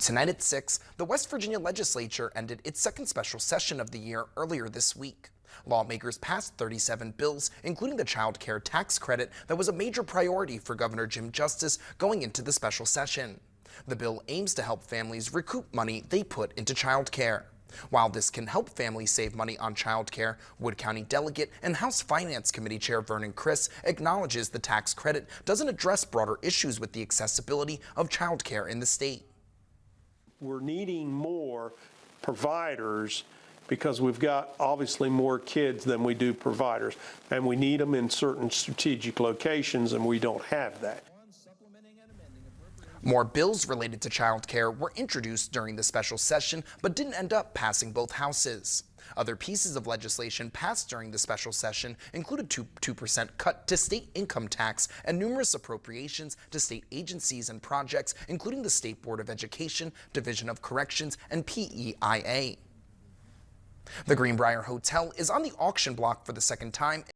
Tonight at 6, the West Virginia Legislature ended its second special session of the year earlier this week. Lawmakers passed 37 bills, including the child care tax credit that was a major priority for Governor Jim Justice going into the special session. The bill aims to help families recoup money they put into child care. While this can help families save money on child care, Wood County Delegate and House Finance Committee Chair Vernon Criss acknowledges the tax credit doesn't address broader issues with the accessibility of child care in the state. We're needing more providers because we've got obviously more kids than we do providers, and we need them in certain strategic locations, and we don't have that. More bills related to child care were introduced during the special session but didn't end up passing both houses. Other pieces of legislation passed during the special session included 2% cut to state income tax and numerous appropriations to state agencies and projects, including the State Board of Education, Division of Corrections, and PEIA. The Greenbrier Hotel is on the auction block for the second time.